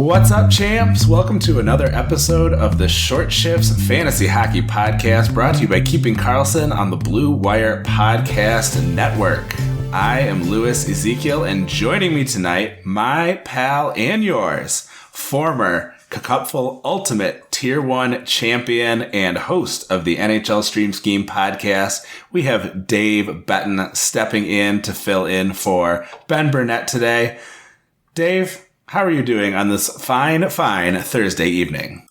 What's up, champs? Welcome to another episode of the Short Shifts Fantasy Hockey Podcast, brought to you by Keeping Karlsson on the Blue Wire Podcast Network. I am Louis Ezekiel, and joining me tonight, my pal and yours, former Cupful Ultimate Tier 1 champion and host of the NHL Stream Scheme podcast, we have Dave Betton stepping in to fill in for Ben Burnett today. Dave, how are you doing on this fine Thursday evening?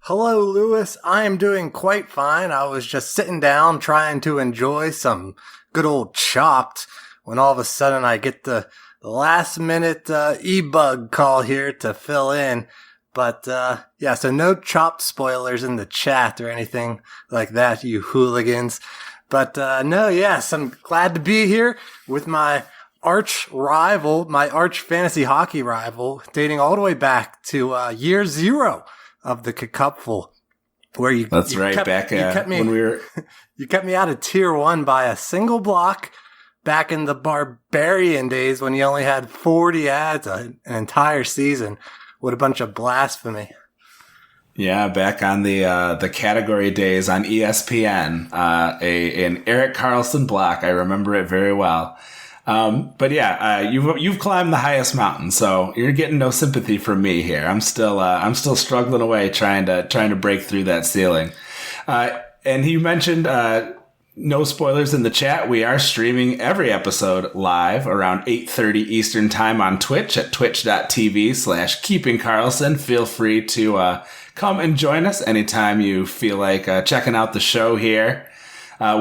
Hello, Louis. I am doing quite fine. I was just sitting down trying to enjoy some good old Chopped when all of a sudden I get the last minute e-bug call here to fill in. But so no Chopped spoilers in the chat or anything like that, you hooligans. But I'm glad to be here with my arch rival, my arch fantasy hockey rival, dating all the way back to year zero of the Cupful, where you when we were you kept me out of tier 1 by a single block back in the barbarian days when you only had 40 ads an entire season. What a bunch of blasphemy. Yeah, back on the category days on ESPN, an Erik Karlsson block. I remember it very well. You've climbed the highest mountain, so you're getting no sympathy from me here. I'm still struggling away trying to break through that ceiling. And he mentioned no spoilers in the chat. We are streaming every episode live around 8:30 Eastern time on Twitch at twitch.tv/keepingkarlsson. Feel free to come and join us anytime you feel like checking out the show here.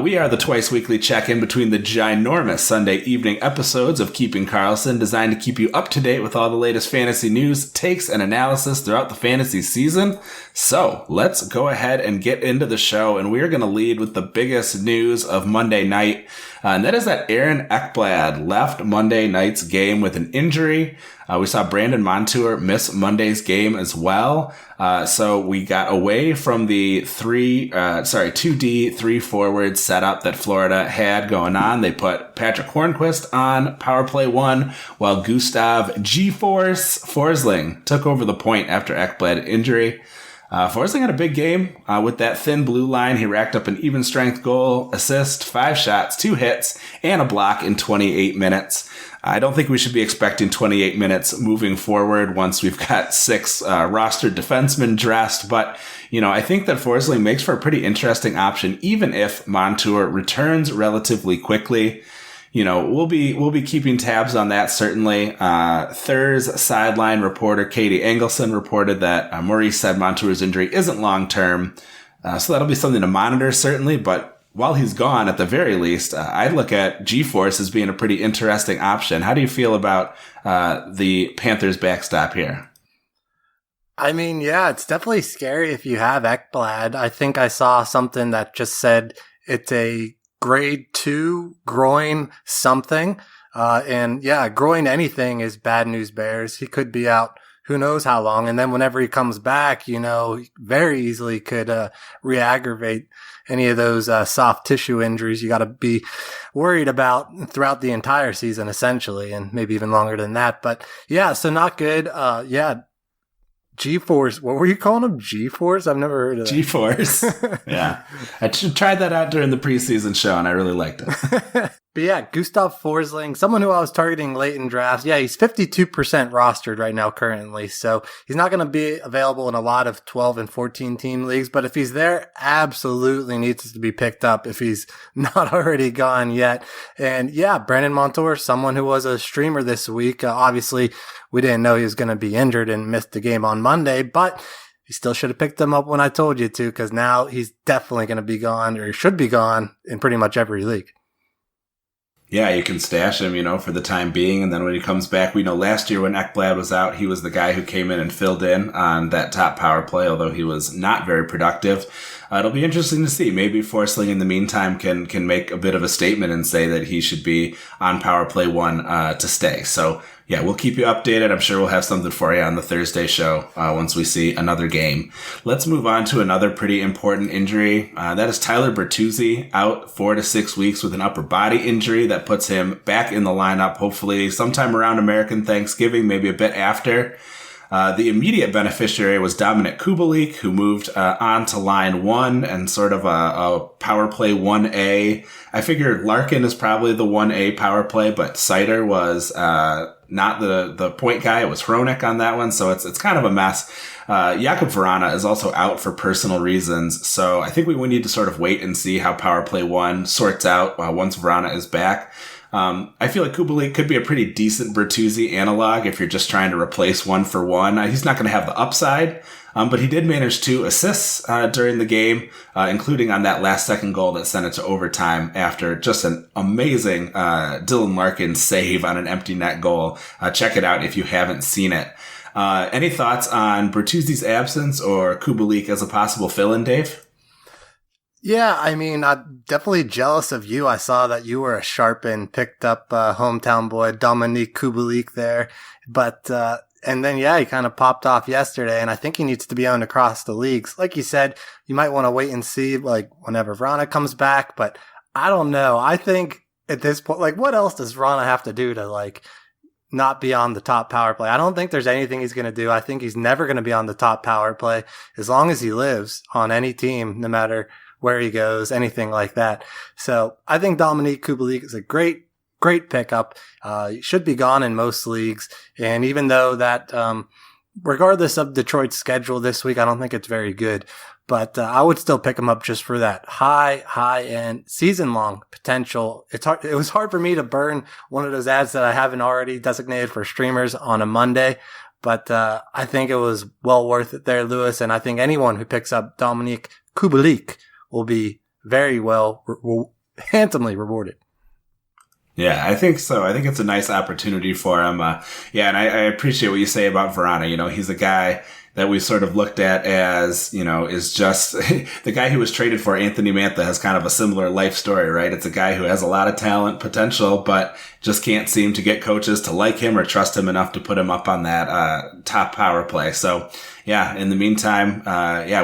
We are the twice-weekly check-in between the ginormous Sunday evening episodes of Keeping Karlsson, designed to keep you up to date with all the latest fantasy news, takes, and analysis throughout the fantasy season. So, let's go ahead and get into the show, and we are going to lead with the biggest news of Monday night, and that is that Aaron Ekblad left Monday night's game with an injury. We saw Brandon Montour miss Monday's game as well. So we got away from the 2D, 3 forward setup that Florida had going on. They put Patrick Hornquist on power play 1, while Gustav G-Force Forsling took over the point after Ekblad injury. Forsling had a big game with that thin blue line. He racked up an even strength goal, assist, 5 shots, 2 hits, and a block in 28 minutes. I don't think we should be expecting 28 minutes moving forward once we've got 6 rostered defensemen dressed. But, I think that Forsling makes for a pretty interesting option, even if Montour returns relatively quickly. We'll be keeping tabs on that, certainly. Thurs sideline reporter Katie Engelson reported that Maurice said Montour's injury isn't long-term. So that'll be something to monitor, certainly. But while he's gone, at the very least, I'd look at G-Force as being a pretty interesting option. How do you feel about the Panthers backstop here? I mean, yeah, it's definitely scary if you have Ekblad. I think I saw something that just said it's a grade 2 groin something. Groin anything is bad news bears. He could be out who knows how long. And then whenever he comes back, very easily could re-aggravate any of those soft tissue injuries you got to be worried about throughout the entire season, essentially, and maybe even longer than that. But yeah, so not good. G-Force. What were you calling him? G-Force? I've never heard of that. G-Force. Yeah. I tried that out during the preseason show, and I really liked it. But yeah, Gustav Forsling, someone who I was targeting late in drafts. Yeah, he's 52% rostered right now currently, so he's not going to be available in a lot of 12 and 14 team leagues, but if he's there, absolutely needs to be picked up if he's not already gone yet. And yeah, Brandon Montour, someone who was a streamer this week. Obviously, we didn't know he was going to be injured and missed the game on Monday, but you still should have picked him up when I told you to, because now he's definitely going to be gone, or should be gone, in pretty much every league. Yeah, you can stash him, for the time being. And then when he comes back, we know last year when Ekblad was out, he was the guy who came in and filled in on that top power play, although he was not very productive. It'll be interesting to see. Maybe Forsling in the meantime can make a bit of a statement and say that he should be on power play 1 to stay. So yeah, we'll keep you updated. I'm sure we'll have something for you on the Thursday show once we see another game. Let's move on to another pretty important injury. That is Tyler Bertuzzi, out 4 to 6 weeks with an upper body injury that puts him back in the lineup, hopefully sometime around American Thanksgiving, maybe a bit after. The immediate beneficiary was Dominik Kubalik, who moved on to line 1 and sort of a power play 1A. I figured Larkin is probably the 1A power play, but Seider was not the point guy. It was Hronek on that one, so it's kind of a mess. Jakub Vrana is also out for personal reasons, so I think we need to sort of wait and see how power play 1 sorts out once Vrana is back. I feel like Kubalik could be a pretty decent Bertuzzi analog if you're just trying to replace 1 for 1. He's not going to have the upside, but he did manage 2 assists during the game, including on that last-second goal that sent it to overtime after just an amazing Dylan Larkin save on an empty net goal. Check it out if you haven't seen it. Any thoughts on Bertuzzi's absence or Kubalik as a possible fill-in, Dave? Yeah, I mean, I'm definitely jealous of you. I saw that you were a sharp and picked up hometown boy Dominik Kubalik there. But, and then, yeah, he kind of popped off yesterday, and I think he needs to be owned across the leagues. Like you said, you might want to wait and see, like, whenever Vrana comes back. But I don't know. I think at this point, like, what else does Vrana have to do to, like, not be on the top power play? I don't think there's anything he's going to do. I think he's never going to be on the top power play as long as he lives on any team, no matter where he goes, anything like that. So I think Dominik Kubalik is a great pickup. He should be gone in most leagues. And even though that, regardless of Detroit's schedule this week, I don't think it's very good, but I would still pick him up just for that high end season long potential. It was hard for me to burn one of those ads that I haven't already designated for streamers on a Monday. But I think it was well worth it there, Lewis. And I think anyone who picks up Dominik Kubalik will be very handsomely rewarded. Yeah, I think so. I think it's a nice opportunity for him. And I appreciate what you say about Vrana. You know, he's a guy that we sort of looked at as, you know, is just the guy who was traded for Anthony Mantha has kind of a similar life story, right? It's a guy who has a lot of talent potential, but just can't seem to get coaches to like him or trust him enough to put him up on that top power play. So, yeah, in the meantime,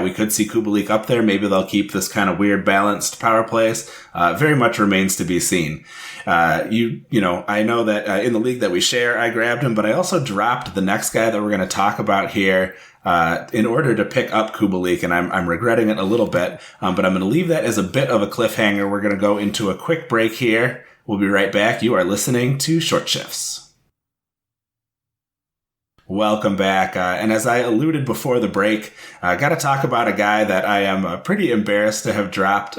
we could see Kubalik up there. Maybe they'll keep this kind of weird balanced power plays. Very much remains to be seen. I know that in the league that we share, I grabbed him, but I also dropped the next guy that we're going to talk about here in order to pick up Kubalik, and I'm regretting it a little bit, but I'm going to leave that as a bit of a cliffhanger. We're going to go into a quick break here. We'll be right back. You are listening to Short Shifts. Welcome back. And as I alluded before the break, I got to talk about a guy that I am pretty embarrassed to have dropped,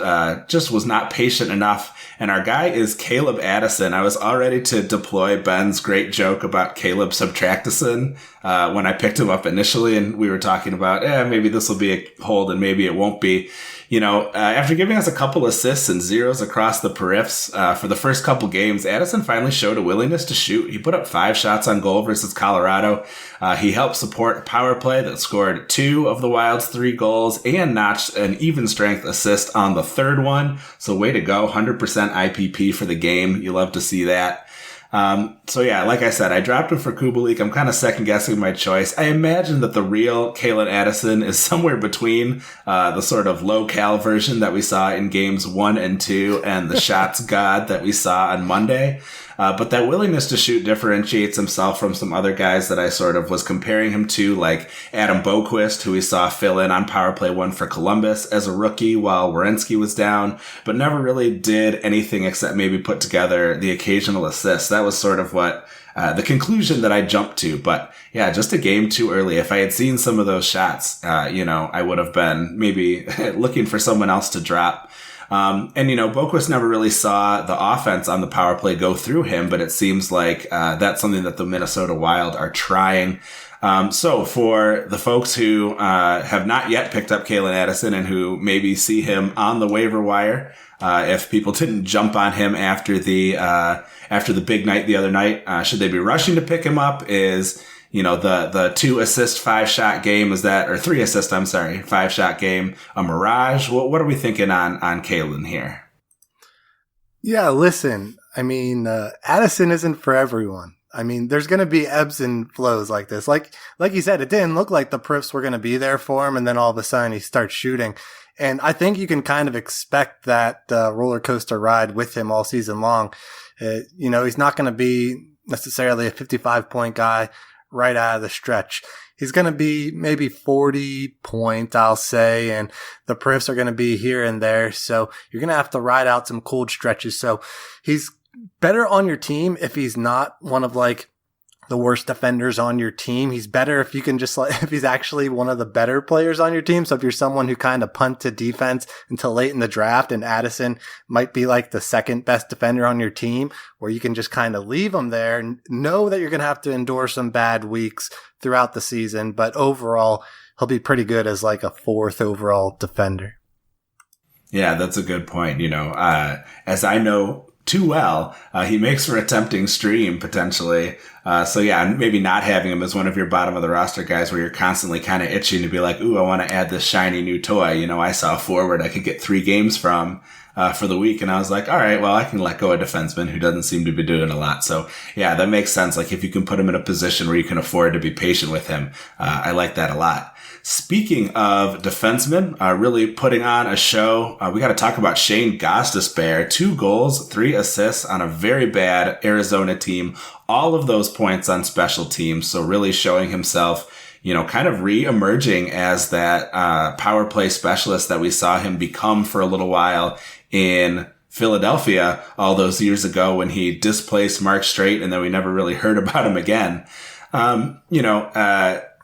just was not patient enough. And our guy is Caleb Addison. I was all ready to deploy Ben's great joke about Caleb Subtractison when I picked him up initially, and we were talking about, maybe this will be a hold and maybe it won't be. You know, after giving us a couple assists and zeros across the periffs for the first couple games, Addison finally showed a willingness to shoot. He put up 5 shots on goal versus Colorado. He helped support a power play that scored 2 of the Wild's 3 goals and notched an even strength assist on the third one. So way to go. 100% IPP for the game. You love to see that. Like I said, I dropped him for Kubalik. I'm kind of second guessing my choice. I imagine that the real Caleb Addison is somewhere between the sort of low-cal version that we saw in games 1 and 2 and the shots god that we saw on Monday. But that willingness to shoot differentiates himself from some other guys that I sort of was comparing him to, like Adam Boquist, who we saw fill in on Power Play 1 for Columbus as a rookie while Werenski was down, but never really did anything except maybe put together the occasional assist. That was sort of what the conclusion that I jumped to. But yeah, just a game too early. If I had seen some of those shots, I would have been maybe looking for someone else to drop. Boquist never really saw the offense on the power play go through him, but it seems like that's something that the Minnesota Wild are trying. So for the folks who have not yet picked up Caleb Addison and who maybe see him on the waiver wire, if people didn't jump on him after the big night the other night, should they be rushing to pick him up? Is the 2 assist, 5 shot game, is that, or 3 assist, 5 shot game, a mirage? What are we thinking on Kalen here? Yeah, listen, I mean, Addison isn't for everyone. I mean, there's going to be ebbs and flows like this. Like you said, it didn't look like the periffs were going to be there for him, and then all of a sudden he starts shooting. And I think you can kind of expect that roller coaster ride with him all season long. He's not going to be necessarily a 55-point guy right out of the stretch. He's going to be maybe 40 points, I'll say, and the perfs are going to be here and there. So you're going to have to ride out some cold stretches. So he's better on your team if he's not one of like the worst defenders on your team. He's better if you can just like, if he's actually one of the better players on your team. So if you're someone who kind of punt to defense until late in the draft and Addison might be like the second best defender on your team, where you can just kind of leave him there and know that you're going to have to endure some bad weeks throughout the season. But overall, he'll be pretty good as like a 4th overall defender. Yeah, that's a good point. As I know too well, he makes for a tempting stream potentially. So yeah, maybe not having him as one of your bottom of the roster guys where you're constantly kind of itching to be like, ooh, I want to add this shiny new toy. I saw a forward I could get 3 games from for the week, and I was like, all right, well, I can let go a defenseman who doesn't seem to be doing a lot. So yeah, that makes sense. Like if you can put him in a position where you can afford to be patient with him, I like that a lot. Speaking of defensemen, really putting on a show, we got to talk about Shane Gostisbehere. 2 goals, 3 assists on a very bad Arizona team. All of those points on special teams. So really showing himself, kind of re-emerging as that power play specialist that we saw him become for a little while in Philadelphia all those years ago when he displaced Mark Streit, and then we never really heard about him again.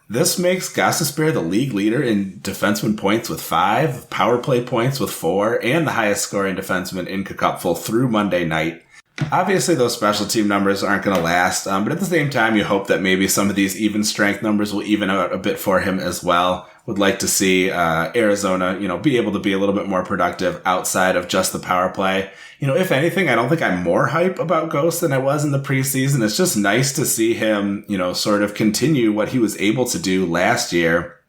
This makes Gostisbehere the league leader in defenseman points with 5, power play points with 4, and the highest scoring defenseman in Cupful through Monday night. Obviously, those special team numbers aren't going to last, but at the same time, you hope that maybe some of these even strength numbers will even out a bit for him as well. Would like to see Arizona, be able to be a little bit more productive outside of just the power play. If anything, I don't think I'm more hype about Ghost than I was in the preseason. It's just nice to see him, sort of continue what he was able to do last year.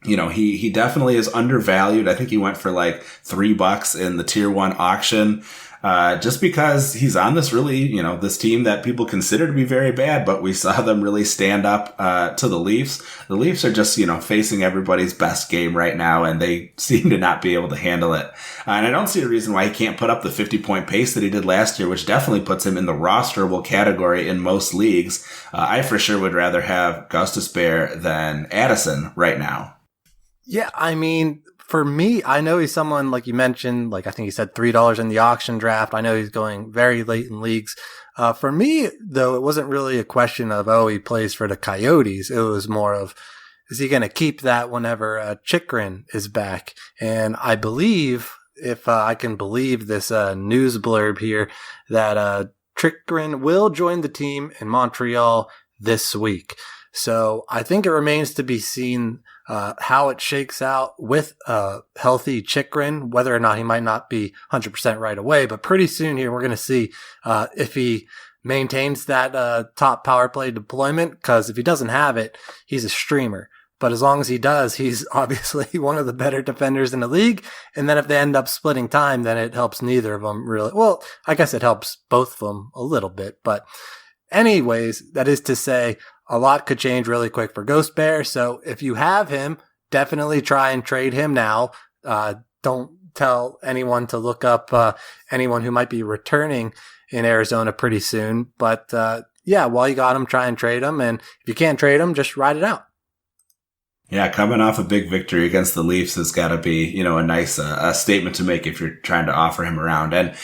He definitely is undervalued. I think he went for like $3 in the tier 1 auction. Just because he's on this really, this team that people consider to be very bad, but we saw them really stand up, to the Leafs. The Leafs are just, facing everybody's best game right now, and they seem to not be able to handle it. And I don't see a reason why he can't put up the 50-point pace that he did last year, which definitely puts him in the rosterable category in most leagues. I for sure would rather have Gostisbehere than Addison right now. Yeah, I mean, for me, I know he's someone, like you mentioned, like I think he said $3 in the auction draft. I know he's going very late in leagues. For me, though, it wasn't really a question of, he plays for the Coyotes. It was more of, is he going to keep that whenever Chychrun is back? And I believe, if I can believe this news blurb here, that Chychrun will join the team in Montreal this week. So I think it remains to be seen how it shakes out with healthy Chychrun, whether or not he might not be 100% right away. But pretty soon here, we're going to see if he maintains that top power play deployment, because if he doesn't have it, he's a streamer. But as long as he does, he's obviously one of the better defenders in the league. And then if they end up splitting time, then it helps neither of them really. Well, I guess it helps both of them a little bit. But anyways, that is to say, a lot could change really quick for Gostisbehere. So if you have him, definitely try and trade him now. Don't tell anyone to look up anyone who might be returning in Arizona pretty soon. But yeah, while you got him, try and trade him. And if you can't trade him, just ride it out. Yeah, coming off a big victory against the Leafs has got to be, a nice statement to make if you're trying to offer him around. And,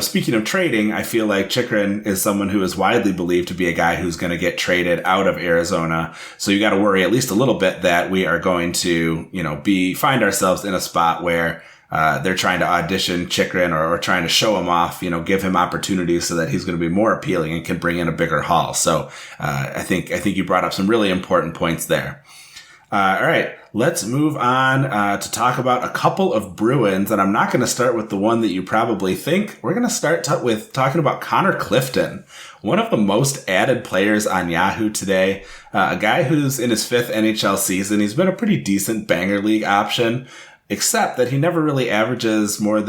speaking of trading, I feel like Chychrun is someone who is widely believed to be a guy who's going to get traded out of Arizona. So you got to worry at least a little bit that we are going to, find ourselves in a spot where they're trying to audition Chychrun or trying to show him off, give him opportunities so that he's going to be more appealing and can bring in a bigger haul. So I think you brought up some really important points there. All right, let's move on to talk about a couple of Bruins, and I'm not going to start with the one that you probably think. We're going to start with talking about Connor Clifton, one of the most added players on Yahoo today, a guy who's in his 5th NHL season. He's been a pretty decent banger league option, except that he's never averaged more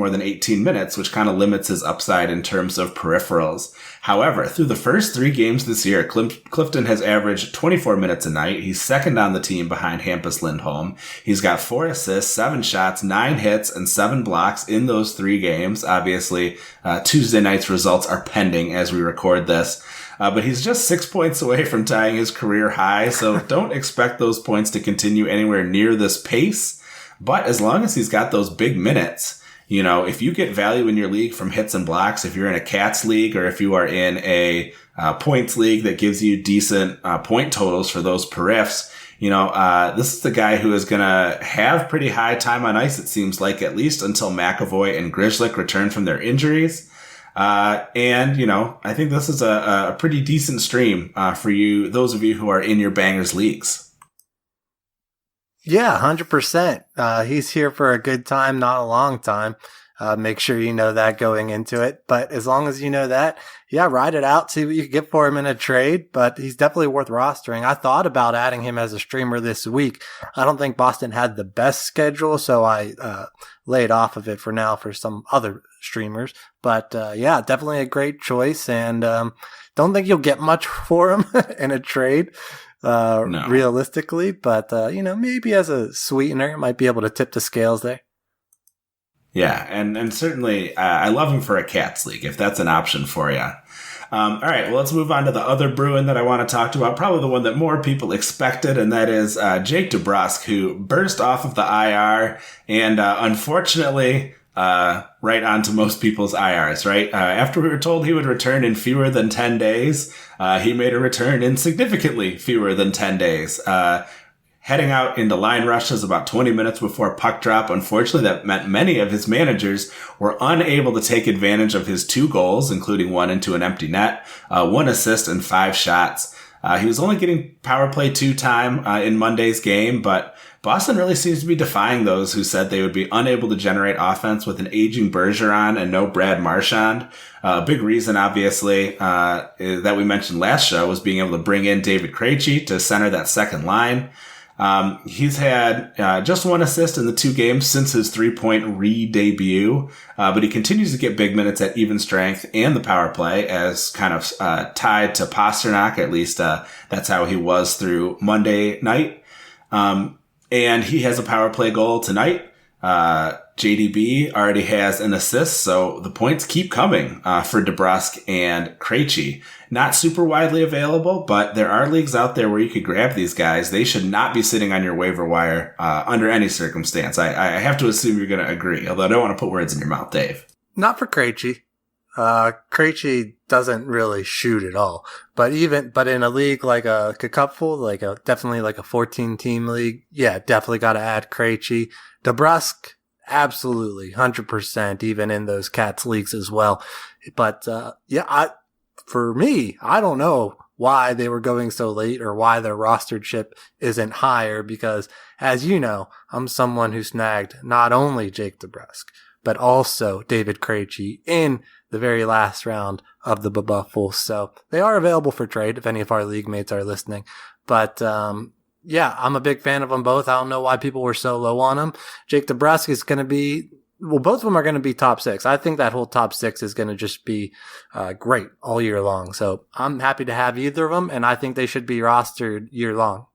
than 18 minutes, which kind of limits his upside in terms of peripherals. However, through the first 3 games this year, Clifton has averaged 24 minutes a night. He's second on the team behind Hampus Lindholm. He's got 4 assists, 7 shots, 9 hits, and 7 blocks in those 3 games. Obviously, Tuesday night's results are pending as we record this. but he's just 6 points away from tying his career high, so don't expect those points to continue anywhere near this pace. But as long as he's got those big minutes, if you get value in your league from hits and blocks, if you're in a Cats league or if you are in a points league that gives you decent point totals for those periffs, this is the guy who is going to have pretty high time on ice, it seems like, at least until McAvoy and Grzelcyk return from their injuries. I think this is a pretty decent stream for you, those of you who are in your bangers leagues. Yeah, 100%. He's here for a good time, not a long time. Make sure you know that going into it. But as long as you know that, yeah, ride it out. See what you can get for him in a trade. But he's definitely worth rostering. I thought about adding him as a streamer this week. I don't think Boston had the best schedule, so I laid off of it for now for some other streamers. But yeah, definitely a great choice. And don't think you'll get much for him in a trade. No. Realistically, but maybe as a sweetener, might be able to tip the scales there. Yeah, and certainly I love him for a Cats league if that's an option for you. All right, well, let's move on to the other Bruin that I want to talk about, probably the one that more people expected, and that is Jake DeBrusk, who burst off of the IR and unfortunately right onto most people's IRs, right? After we were told he would return in fewer than 10 days, he made a return in significantly fewer than 10 days. Heading out into line rushes about 20 minutes before puck drop. Unfortunately, that meant many of his managers were unable to take advantage of his 2 goals, including one into an empty net, 1 assist and 5 shots. He was only getting power play 2 time in Monday's game, but Boston really seems to be defying those who said they would be unable to generate offense with an aging Bergeron and no Brad Marchand. A big reason, obviously, that we mentioned last show was being able to bring in David Krejci to center that second line. He's had just 1 assist in the 2 games since his 3-point re-debut, but he continues to get big minutes at even strength and the power play as kind of tied to Pasternak. At least that's how he was through Monday night. And he has a power play goal tonight. JDB already has an assist, so the points keep coming for DeBrusk and Krejci. Not super widely available, but there are leagues out there where you could grab these guys. They should not be sitting on your waiver wire under any circumstance. I have to assume you're going to agree, although I don't want to put words in your mouth, Dave. Not for Krejci. Krejci doesn't really shoot at all. But in a league like a cupful, definitely like a 14-team league, yeah, definitely got to add Krejci. DeBrusk, absolutely, 100%, even in those Cats leagues as well. But for me, I don't know why they were going so late or why their rostered ship isn't higher, because as you know, I'm someone who snagged not only Jake DeBrusk, but also David Krejci in the very last round of the Buffalo. So they are available for trade if any of our league mates are listening. But yeah, I'm a big fan of them both. I don't know why people were so low on them. Jake DeBrusk is going to be, both of them are going to be top 6. I think that whole top 6 is going to just be great all year long. So I'm happy to have either of them, and I think they should be rostered year long.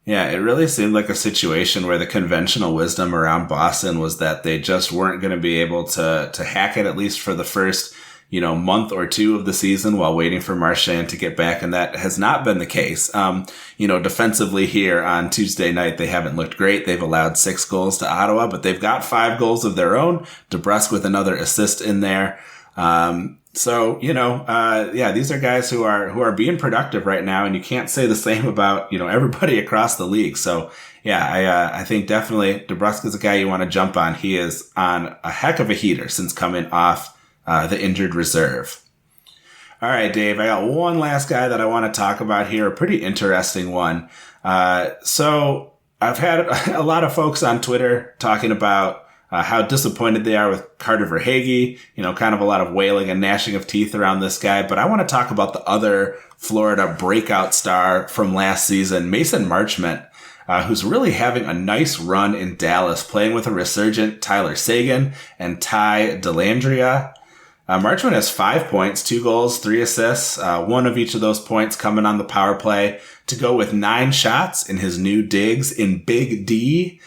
Yeah, it really seemed like a situation where the conventional wisdom around Boston was that they just weren't going to be able to hack it, at least for the first, month or 2 of the season while waiting for Marchand to get back. And that has not been the case. Defensively here on Tuesday night, they haven't looked great. They've allowed 6 goals to Ottawa, but they've got 5 goals of their own. DeBrusk with another assist in there. So, these are guys who are being productive right now, and you can't say the same about, everybody across the league. So, yeah, I think definitely DeBrusk is a guy you want to jump on. He is on a heck of a heater since coming off the injured reserve. All right, Dave, I got one last guy that I want to talk about here, a pretty interesting one. So I've had a lot of folks on Twitter talking about how disappointed they are with Carter Verhaeghe, kind of a lot of wailing and gnashing of teeth around this guy. But I want to talk about the other Florida breakout star from last season, Mason Marchment, who's really having a nice run in Dallas, playing with a resurgent Tyler Seguin and Ty Dellandrea. Marchment has 5 points, 2 goals, 3 assists, 1 of each of those points coming on the power play to go with 9 shots in his new digs in Big D.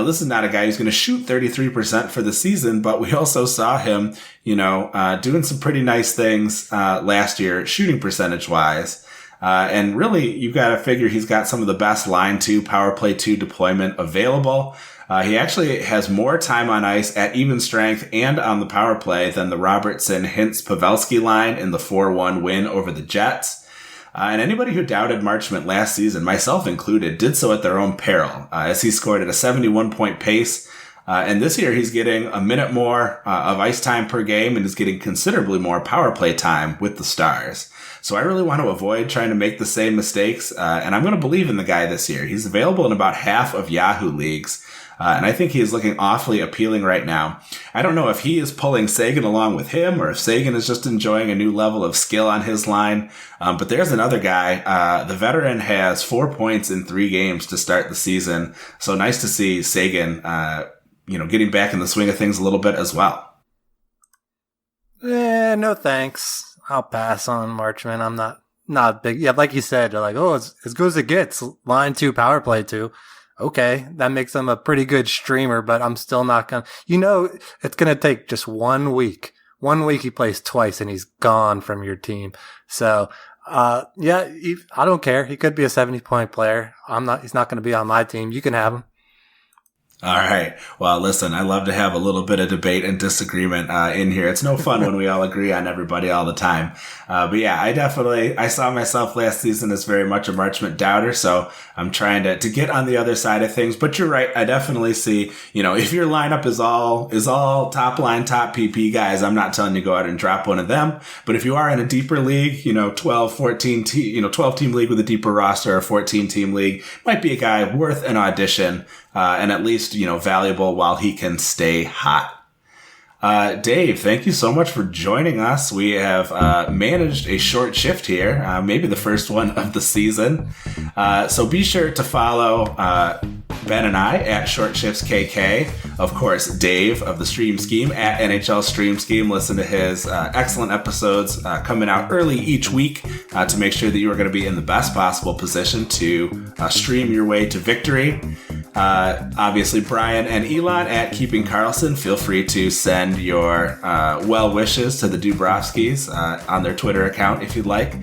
this is not a guy who's going to shoot 33% for the season, but we also saw him, doing some pretty nice things last year, shooting percentage wise. And really, you've got to figure he's got some of the best line 2, power play 2 deployment available. He actually has more time on ice at even strength and on the power play than the Robertson, Hintz, Pavelski line in the 4-1 win over the Jets. And anybody who doubted Marchment last season, myself included, did so at their own peril, as he scored at a 71-point pace. And this year he's getting a minute more of ice time per game and is getting considerably more power play time with the Stars. So I really want to avoid trying to make the same mistakes, and I'm going to believe in the guy this year. He's available in about half of Yahoo leagues. And I think he is looking awfully appealing right now. I don't know if he is pulling Sagan along with him or if Sagan is just enjoying a new level of skill on his line. But there's another guy. The veteran has 4 points in 3 games to start the season. So nice to see Sagan, getting back in the swing of things a little bit as well. No thanks. I'll pass on Marchment. I'm not big. Yeah, like you said, they're like, it's as good as it gets. Line 2, power play 2. Okay, that makes him a pretty good streamer, but I'm still not going to... it's going to take just 1 week. 1 week he plays twice and he's gone from your team. So, I don't care. He could be a 70-point player. He's not going to be on my team. You can have him. All right. Well, listen, I love to have a little bit of debate and disagreement in here. It's no fun when we all agree on everybody all the time. But yeah, I saw myself last season as very much a Marchment doubter, so I'm trying to get on the other side of things. But you're right. I definitely see, if your lineup is all top line, top PP guys, I'm not telling you to go out and drop one of them. But if you are in a deeper league, 12 team league with a deeper roster or 14 team league, might be a guy worth an audition. And at least, valuable while he can stay hot. Dave, thank you so much for joining us. We have managed a short shift here, maybe the first one of the season. So be sure to follow Ben and I at Short Shifts KK. Of course, Dave of the Stream Scheme at NHL Stream Scheme. Listen to his excellent episodes coming out early each week to make sure that you are going to be in the best possible position to stream your way to victory. Obviously, Brian and Elon at Keeping Carlson. Feel free to send your well wishes to the DeBruskis on their Twitter account if you'd like.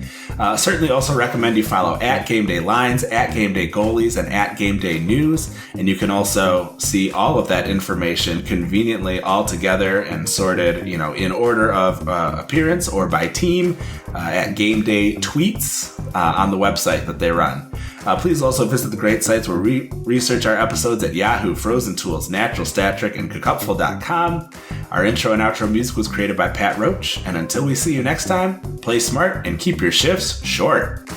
Certainly also recommend you follow at Game Day Lines, at Game Day Goalies, and at Game Day News. And you can also see all of that information conveniently all together and sorted, in order of appearance or by team at Game Day Tweets on the website that they run. Please also visit the great sites where we research our episodes at Yahoo, Frozen Tools, Natural Stat Trick, and Cookupful.com. Our intro and outro music was created by Pat Roach. And until we see you next time, play smart and keep your shifts short.